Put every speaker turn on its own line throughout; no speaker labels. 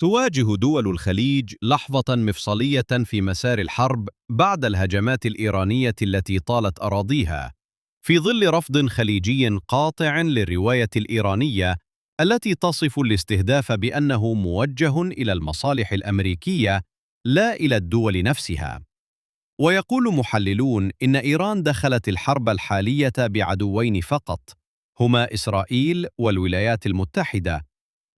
تواجه دول الخليج لحظة مفصلية في مسار الحرب بعد الهجمات الإيرانية التي طالت أراضيها، في ظل رفض خليجي قاطع للرواية الإيرانية التي تصف الاستهداف بأنه موجه إلى المصالح الأمريكية لا إلى الدول نفسها. ويقول محللون إن إيران دخلت الحرب الحالية بعدوين فقط، هما إسرائيل والولايات المتحدة،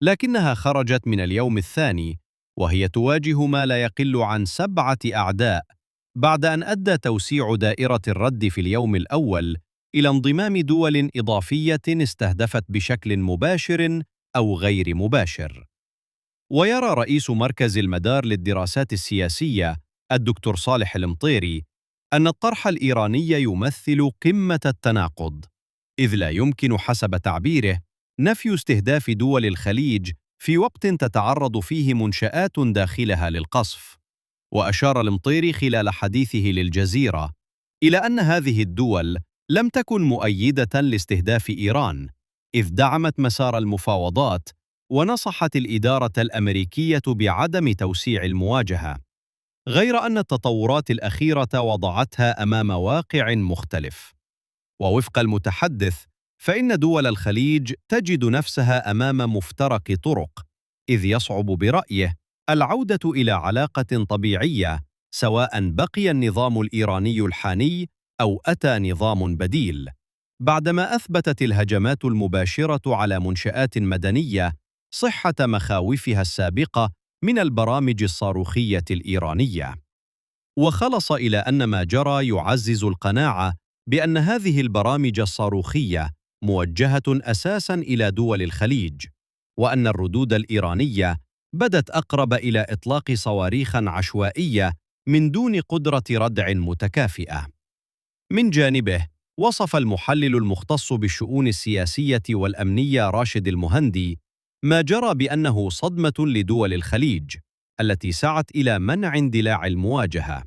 لكنها خرجت من اليوم الثاني وهي تواجه ما لا يقل عن 7 أعداء، بعد أن أدى توسيع دائرة الرد في اليوم الأول إلى انضمام دول إضافية استهدفت بشكل مباشر أو غير مباشر. ويرى رئيس مركز المدار للدراسات السياسية الدكتور صالح المطيري أن الطرح الإيراني يمثل قمة التناقض، إذ لا يمكن حسب تعبيره نفي استهداف دول الخليج في وقت تتعرض فيه منشآت داخلها للقصف. وأشار المطيري خلال حديثه للجزيرة إلى أن هذه الدول لم تكن مؤيدة لاستهداف إيران، إذ دعمت مسار المفاوضات ونصحت الإدارة الأمريكية بعدم توسيع المواجهة، غير أن التطورات الأخيرة وضعتها أمام واقع مختلف. ووفق المتحدث، فإن دول الخليج تجد نفسها أمام مفترق طرق، إذ يصعب برأيه العودة إلى علاقة طبيعية سواء بقي النظام الإيراني الحاني أو أتى نظام بديل، بعدما أثبتت الهجمات المباشرة على منشآت مدنية صحة مخاوفها السابقة من البرامج الصاروخية الإيرانية. وخلص إلى أن ما جرى يعزز القناعة بأن هذه البرامج الصاروخية موجهة أساساً إلى دول الخليج، وأن الردود الإيرانية بدت أقرب إلى إطلاق صواريخ عشوائية من دون قدرة ردع متكافئة. من جانبه، وصف المحلل المختص بالشؤون السياسية والأمنية راشد المهندي ما جرى بأنه صدمة لدول الخليج التي سعت إلى منع اندلاع المواجهة.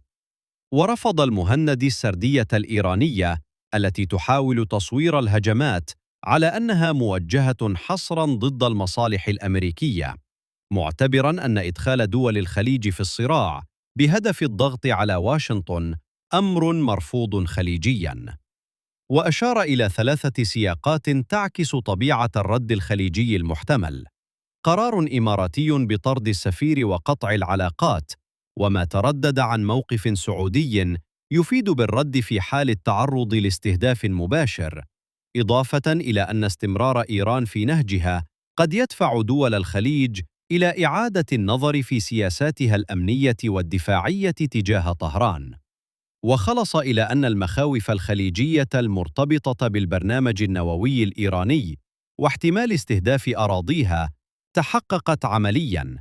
ورفض المهندي السردية الإيرانية التي تحاول تصوير الهجمات على أنها موجهة حصراً ضد المصالح الأمريكية، معتبراً أن إدخال دول الخليج في الصراع بهدف الضغط على واشنطن أمر مرفوض خليجياً. وأشار إلى 3 سياقات تعكس طبيعة الرد الخليجي المحتمل: قرار إماراتي بطرد السفير وقطع العلاقات، وما تردد عن موقف سعودي يفيد بالرد في حال التعرض لاستهداف مباشر، إضافة إلى أن استمرار إيران في نهجها قد يدفع دول الخليج إلى إعادة النظر في سياساتها الأمنية والدفاعية تجاه طهران. وخلص إلى أن المخاوف الخليجية المرتبطة بالبرنامج النووي الإيراني واحتمال استهداف أراضيها تحققت عملياً،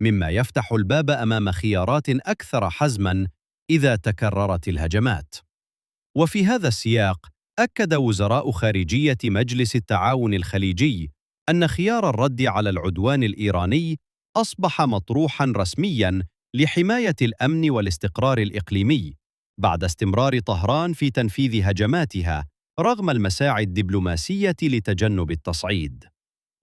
مما يفتح الباب أمام خيارات أكثر حزماً إذا تكررت الهجمات. وفي هذا السياق، أكد وزراء خارجية مجلس التعاون الخليجي أن خيار الرد على العدوان الإيراني أصبح مطروحاً رسمياً لحماية الأمن والاستقرار الإقليمي، بعد استمرار طهران في تنفيذ هجماتها رغم المساعي الدبلوماسية لتجنب التصعيد.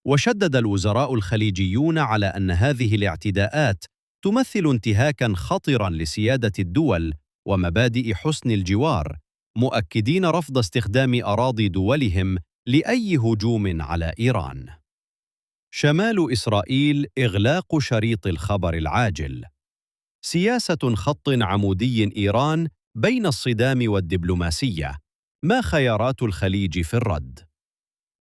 وشدد الوزراء الخليجيون على أن هذه الاعتداءات تمثل انتهاكاً خطراً لسيادة الدول ومبادئ حسن الجوار، مؤكدين رفض استخدام أراضي دولهم لأي هجوم على إيران. شمال إسرائيل إغلاق شريط الخبر العاجل. سياسة خط عمودي إيران بين الصدام والدبلوماسية، ما خيارات الخليج في الرد؟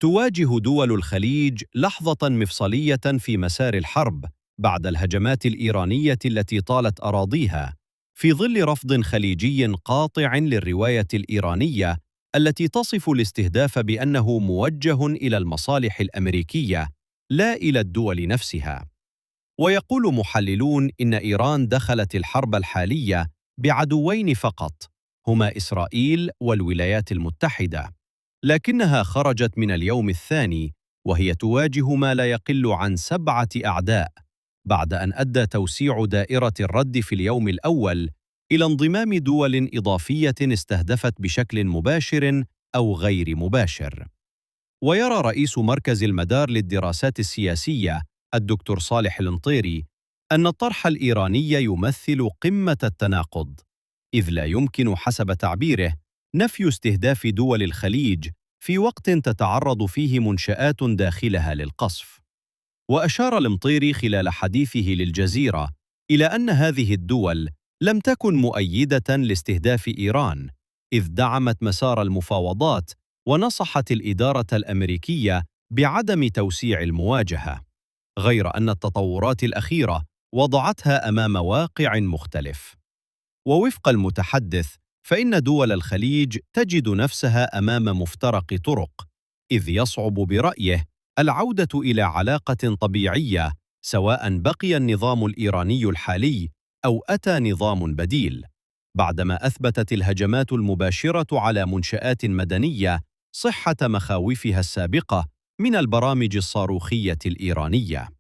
تواجه دول الخليج لحظة مفصلية في مسار الحرب بعد الهجمات الإيرانية التي طالت أراضيها، في ظل رفض خليجي قاطع للرواية الإيرانية التي تصف الاستهداف بأنه موجه إلى المصالح الأمريكية لا إلى الدول نفسها. ويقول محللون إن إيران دخلت الحرب الحالية بعدوين فقط، هما إسرائيل والولايات المتحدة، لكنها خرجت من اليوم الثاني وهي تواجه ما لا يقل عن 7 أعداء، بعد أن أدى توسيع دائرة الرد في اليوم الأول إلى انضمام دول إضافية استهدفت بشكل مباشر أو غير مباشر. ويرى رئيس مركز المدار للدراسات السياسية الدكتور صالح المطيري أن الطرح الإيراني يمثل قمة التناقض، إذ لا يمكن حسب تعبيره نفي استهداف دول الخليج في وقت تتعرض فيه منشآت داخلها للقصف. وأشار المطيري خلال حديثه للجزيرة إلى أن هذه الدول لم تكن مؤيدة لاستهداف إيران، إذ دعمت مسار المفاوضات ونصحت الإدارة الأمريكية بعدم توسيع المواجهة، غير أن التطورات الأخيرة وضعتها أمام واقع مختلف. ووفق المتحدث، فإن دول الخليج تجد نفسها أمام مفترق طرق، إذ يصعب برأيه العودة إلى علاقة طبيعية سواء بقي النظام الإيراني الحالي أو أتى نظام بديل، بعدما أثبتت الهجمات المباشرة على منشآت مدنية صحة مخاوفها السابقة من البرامج الصاروخية الإيرانية.